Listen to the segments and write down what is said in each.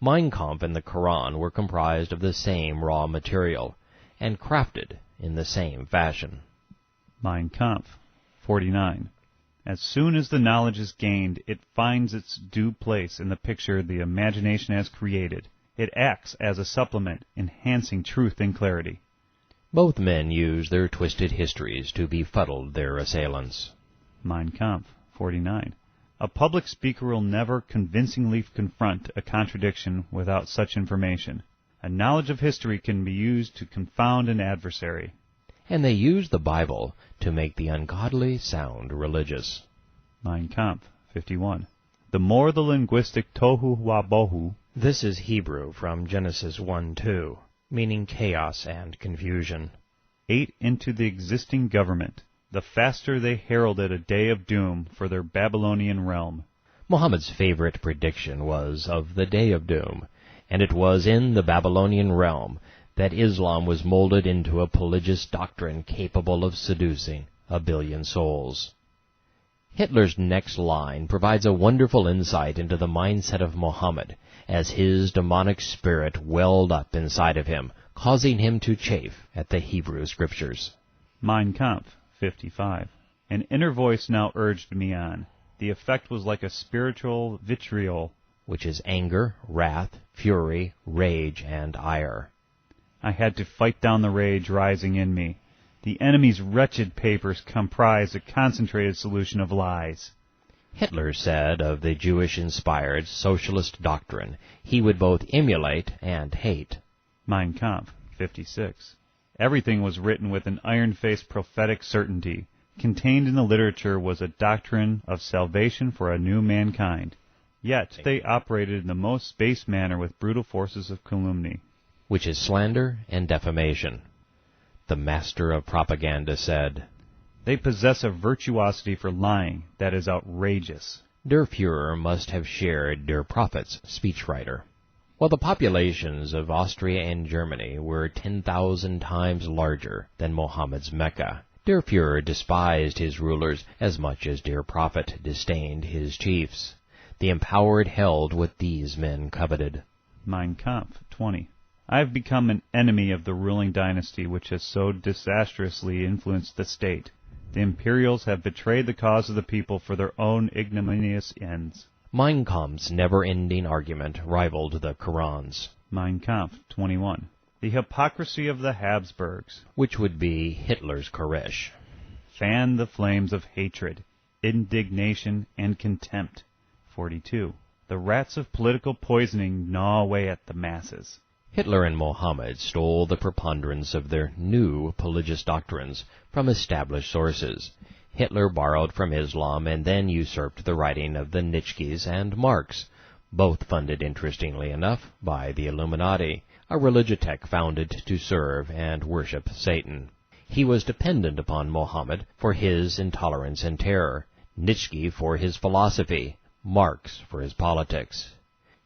Mein Kampf and the Koran were comprised of the same raw material, and crafted in the same fashion. Mein Kampf, 49. As soon as the knowledge is gained, it finds its due place in the picture the imagination has created. It acts as a supplement, enhancing truth and clarity. Both men used their twisted histories to befuddle their assailants. Mein Kampf, 49. A public speaker will never convincingly confront a contradiction without such information. A knowledge of history can be used to confound an adversary. And they used the Bible to make the ungodly sound religious. Mein Kampf, 51. The more the linguistic tohu wabohu. This is Hebrew from Genesis 1:2, meaning chaos and confusion. Ate into the existing government, the faster they heralded a day of doom for their Babylonian realm. Muhammad's favorite prediction was of the day of doom, and it was in the Babylonian realm that Islam was molded into a pelagious doctrine capable of seducing 1 billion souls. Hitler's next line provides a wonderful insight into the mindset of Muhammad, as his demonic spirit welled up inside of him, causing him to chafe at the Hebrew Scriptures. Mein Kampf, 55. An inner voice now urged me on. The effect was like a spiritual vitriol, which is anger, wrath, fury, rage, and ire. I had to fight down the rage rising in me. The enemy's wretched papers comprised a concentrated solution of lies. Hitler said of the Jewish-inspired socialist doctrine, he would both emulate and hate. Mein Kampf, 56. Everything was written with an iron-faced prophetic certainty. Contained in the literature was a doctrine of salvation for a new mankind. Yet they operated in the most base manner with brutal forces of calumny, which is slander and defamation. The master of propaganda said, they possess a virtuosity for lying that is outrageous. Der Führer must have shared Der Prophet's speechwriter. While the populations of Austria and Germany were 10,000 times larger than Muhammad's Mecca, Der Führer despised his rulers as much as Der Prophet disdained his chiefs. The empowered held what these men coveted. Mein Kampf, 20. I have become an enemy of the ruling dynasty which has so disastrously influenced the state. The Imperials have betrayed the cause of the people for their own ignominious ends. Mein Kampf's never-ending argument rivaled the Koran's. Mein Kampf, 21. The hypocrisy of the Habsburgs, which would be Hitler's Koresh, fanned the flames of hatred, indignation, and contempt. 42. The rats of political poisoning gnaw away at the masses. Hitler and Mohammed stole the preponderance of their new pelagious doctrines from established sources. Hitler borrowed from Islam and then usurped the writing of the Nietzsches and Marx, both funded, interestingly enough, by the Illuminati, a religitech founded to serve and worship Satan. He was dependent upon Mohammed for his intolerance and terror, Nietzsche for his philosophy, Marx for his politics.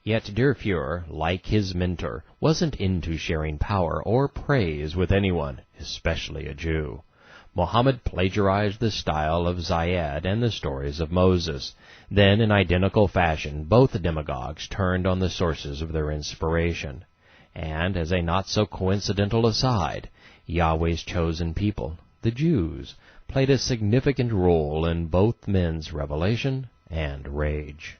Yet Der Führer, like his mentor, wasn't into sharing power or praise with anyone, especially a Jew. Mohammed plagiarized the style of Zayed and the stories of Moses. Then, in identical fashion, both demagogues turned on the sources of their inspiration. And, as a not-so-coincidental aside, Yahweh's chosen people, the Jews, played a significant role in both men's revelation and rage.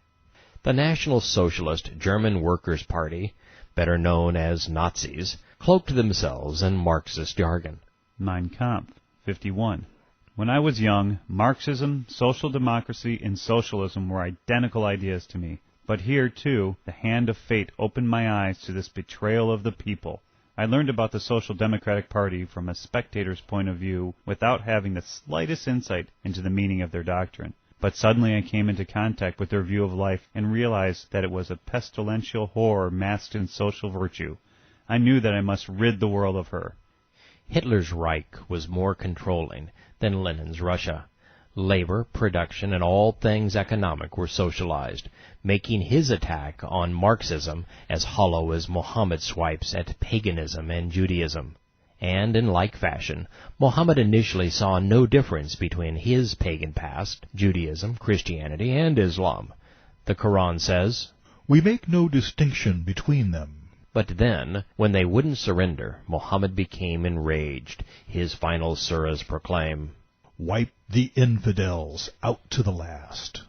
The National Socialist German Workers' Party, better known as Nazis, cloaked themselves in Marxist jargon. Mein Kampf, 51. When I was young, Marxism, social democracy, and socialism were identical ideas to me. But here, too, the hand of fate opened my eyes to this betrayal of the people. I learned about the Social Democratic Party from a spectator's point of view without having the slightest insight into the meaning of their doctrine. But suddenly I came into contact with their view of life and realized that it was a pestilential horror masked in social virtue. I knew that I must rid the world of her. Hitler's Reich was more controlling than Lenin's Russia. Labor, production, and all things economic were socialized, making his attack on Marxism as hollow as Muhammad's swipes at paganism and Judaism. And in like fashion, Muhammad initially saw no difference between his pagan past, Judaism, Christianity, and Islam. The Quran says, We make no distinction between them. But then, when they wouldn't surrender, Mohammed became enraged. His final surahs proclaim, Wipe the infidels out to the last.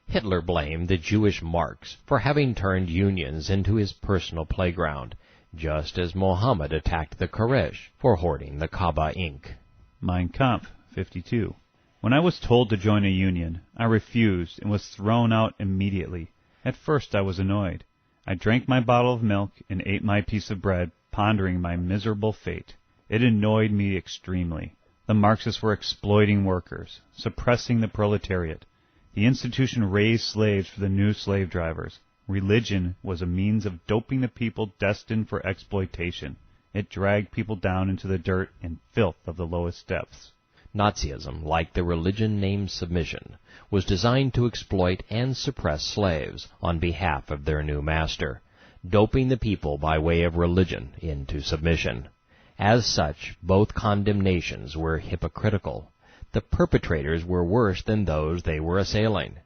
Hitler blamed the Jewish Marx for having turned unions into his personal playground, just as Mohammed attacked the Quraysh for hoarding the Kaaba ink. Mein Kampf, 52. When I was told to join a union, I refused and was thrown out immediately. At first I was annoyed. I drank my bottle of milk and ate my piece of bread, pondering my miserable fate. It annoyed me extremely. The Marxists were exploiting workers, suppressing the proletariat. The institution raised slaves for the new slave drivers. Religion was a means of doping the people destined for exploitation. It dragged people down into the dirt and filth of the lowest depths. Nazism, like the religion named submission, was designed to exploit and suppress slaves on behalf of their new master, doping the people by way of religion into submission. As such, both condemnations were hypocritical. The perpetrators were worse than those they were assailing.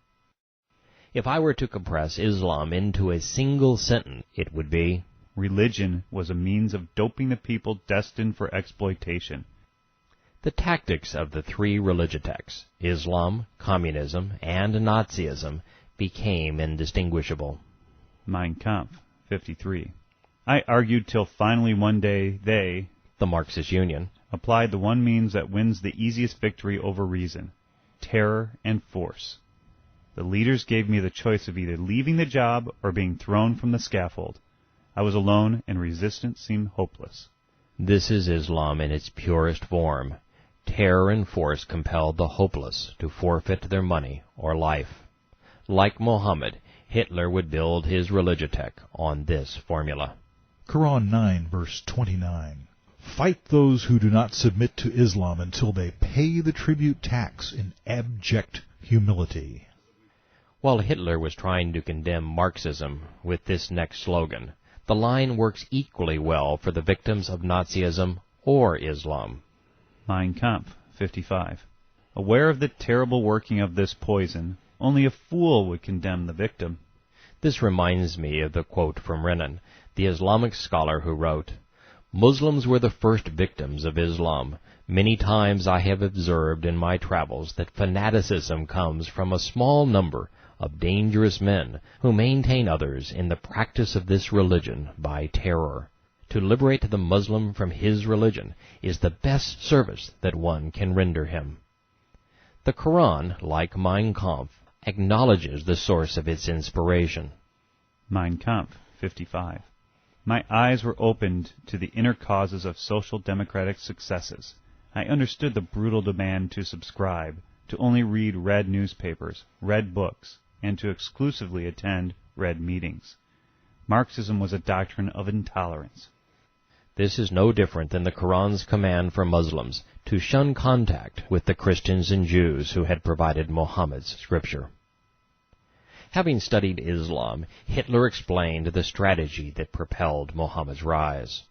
If I were to compress Islam into a single sentence, it would be, Religion was a means of doping the people destined for exploitation. The tactics of the three religitects, Islam, Communism, and Nazism, became indistinguishable. Mein Kampf, 53. I argued till finally one day they, The Marxist Union, applied the one means that wins the easiest victory over reason, terror and force. The leaders gave me the choice of either leaving the job or being thrown from the scaffold. I was alone, and resistance seemed hopeless. This is Islam in its purest form. Terror and force compelled the hopeless to forfeit their money or life. Like Mohammed, Hitler would build his religitech on this formula. Quran 9, verse 29. Fight those who do not submit to Islam until they pay the tribute tax in abject humility. While Hitler was trying to condemn Marxism with this next slogan, the line works equally well for the victims of Nazism or Islam. Mein Kampf, 55. Aware of the terrible working of this poison, only a fool would condemn the victim. This reminds me of the quote from Renan, the Islamic scholar who wrote, Muslims were the first victims of Islam. Many times I have observed in my travels that fanaticism comes from a small number of dangerous men who maintain others in the practice of this religion by terror. To liberate the Muslim from his religion is the best service that one can render him. The Koran, like Mein Kampf, acknowledges the source of its inspiration. Mein Kampf, 55. My eyes were opened to the inner causes of social democratic successes. I understood the brutal demand to subscribe, to only read red newspapers, read books, and to exclusively attend red meetings. Marxism was a doctrine of intolerance. This is no different than the Quran's command for Muslims to shun contact with the Christians and Jews who had provided Muhammad's scripture. Having studied Islam, Hitler explained the strategy that propelled Muhammad's rise.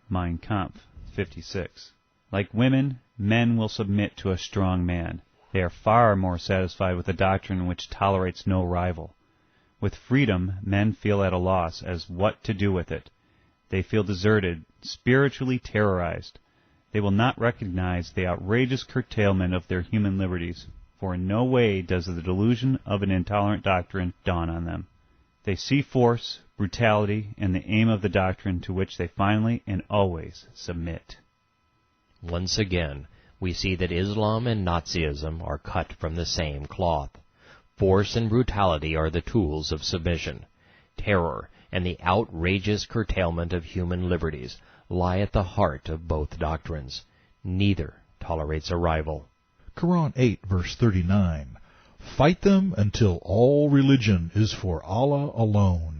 Mein Kampf, 56. Like women, men will submit to a strong man. They are far more satisfied with a doctrine which tolerates no rival. With freedom, men feel at a loss as what to do with it. They feel deserted, spiritually terrorized. They will not recognize the outrageous curtailment of their human liberties, for in no way does the delusion of an intolerant doctrine dawn on them. They see force, brutality, and the aim of the doctrine to which they finally and always submit. Once again, we see that Islam and Nazism are cut from the same cloth. Force and brutality are the tools of submission. Terror and the outrageous curtailment of human liberties lie at the heart of both doctrines. Neither tolerates a rival. Quran 8, verse 39. Fight them until all religion is for Allah alone.